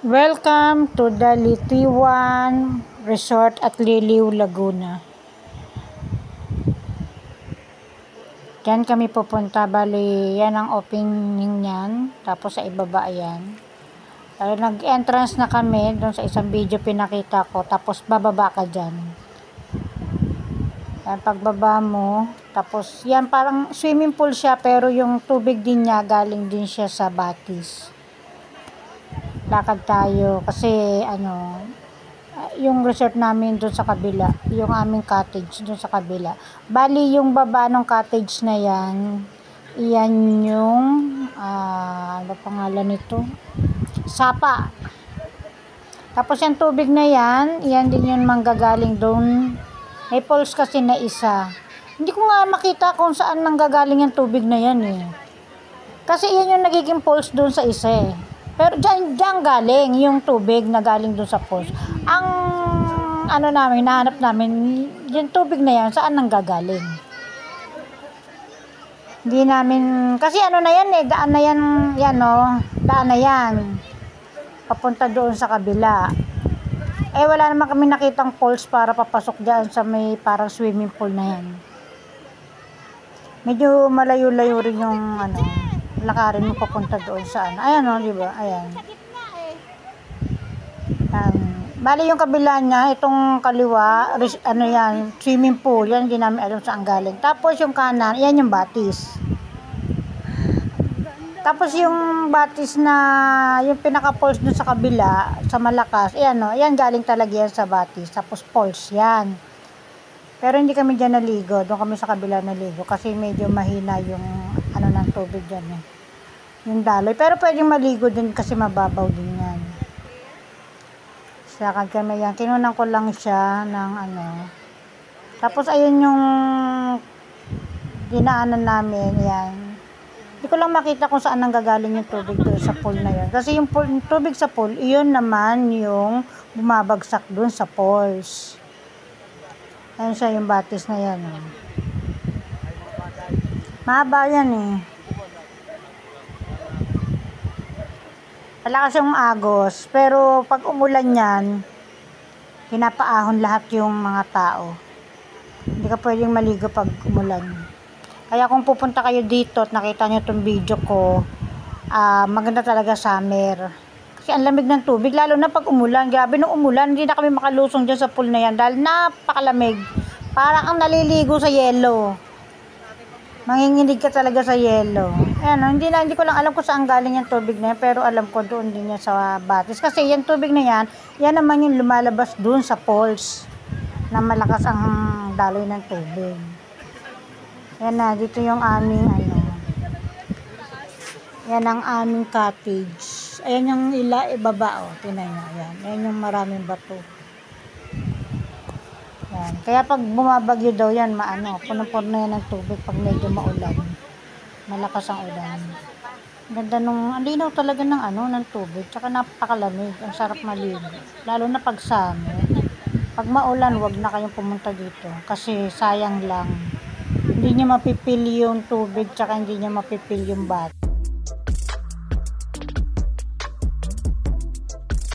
Welcome to the Litiwan Resort at Liliw, Laguna. Diyan kami pupunta. Bali, yan ang opening niyan. Tapos sa ibaba yan. Nag-entrance na kami. Doon sa isang video pinakita ko. Tapos bababa ka dyan. Yan, pagbaba mo. Tapos yan parang swimming pool siya. Pero yung tubig din niya galing din siya sa batis. Lakad tayo kasi yung resort namin doon sa kabila, yung aming cottage doon sa kabila. Bali yung baba ng cottage na yan, iyan yung ano pangalan nito? Sapa. Tapos yung tubig na yan, iyan din yung manggagaling doon. May falls kasi na isa. Hindi ko nga makita kung saan nanggagaling yung tubig na yan eh. Kasi iyan yung nagiging falls doon sa isa eh. Pero dyan galing yung tubig na galing doon sa falls. Ang nahanap namin, yung tubig na yan, saan nanggagaling? Hindi namin, kasi na yan eh, daan na yan, daan na yan. Papunta doon sa kabila. Eh wala naman kami nakitang falls para papasok dyan sa may parang swimming pool na yan. Medyo malayo-layo rin yung lakarin mo papunta doon sa ayan di ba? Ayan. Bali yung kabila niya, itong kaliwa, yan, swimming pool, yan, hindi namin alam saan galing. Tapos yung kanan, yan yung batis. Tapos yung batis na, yung pinaka-falls dun sa kabila, sa malakas, yan galing talaga yan sa batis. Tapos falls yan. Pero hindi kami dyan naligo, doon kami sa kabila naligo, kasi medyo mahina yung ng tubig dyan eh. Yung daloy. Pero pwedeng maligo din kasi mababaw din yan. Lakad kami yan. Kinunan ko lang siya ng Tapos ayun yung dinaanan namin. Yan. Hindi ko lang makita kung saan nanggagaling yung tubig doon sa pool na yan. Kasi yung tubig sa pool, iyon naman yung bumabagsak doon sa falls. Ayun siya yung batis na yan. Mahaba yan eh. Malakas yung agos, pero pag umulan yan, pinapaahon lahat yung mga tao. Hindi ka pwedeng maligo pag umulan. Kaya kung pupunta kayo dito at nakita nyo itong video ko, maganda talaga summer. Kasi ang lamig ng tubig, lalo na pag umulan. Grabe nung umulan, hindi na kami makalusong dyan sa pool na yan dahil napakalamig. Parang ang naliligo sa yelo. Manginginig ka talaga sa yelo. Ayan, hindi ko lang alam kung saan galing yung tubig na yan, pero alam ko doon din yan sa batis. Kasi yung tubig na yan naman yung lumalabas doon sa falls na malakas ang daloy ng tubig. Yan na, dito yung aming yan ang aming cottage. Ayan yung ibaba tingnan nyo, ayan. Ayan yung maraming bato. Yan. Kaya pag bumabagyo daw yan, punong-puno na yan ng tubig pag medyo maulan. Malakas ang ulan. Ganda nung, ang linaw talaga ng tubig. Tsaka napakalamig. Ang sarap maligo. Lalo na pag summer. Pag maulan, wag na kayong pumunta dito. Kasi sayang lang. Hindi nyo mapipil yung tubig, tsaka hindi nyo mapipil yung bato.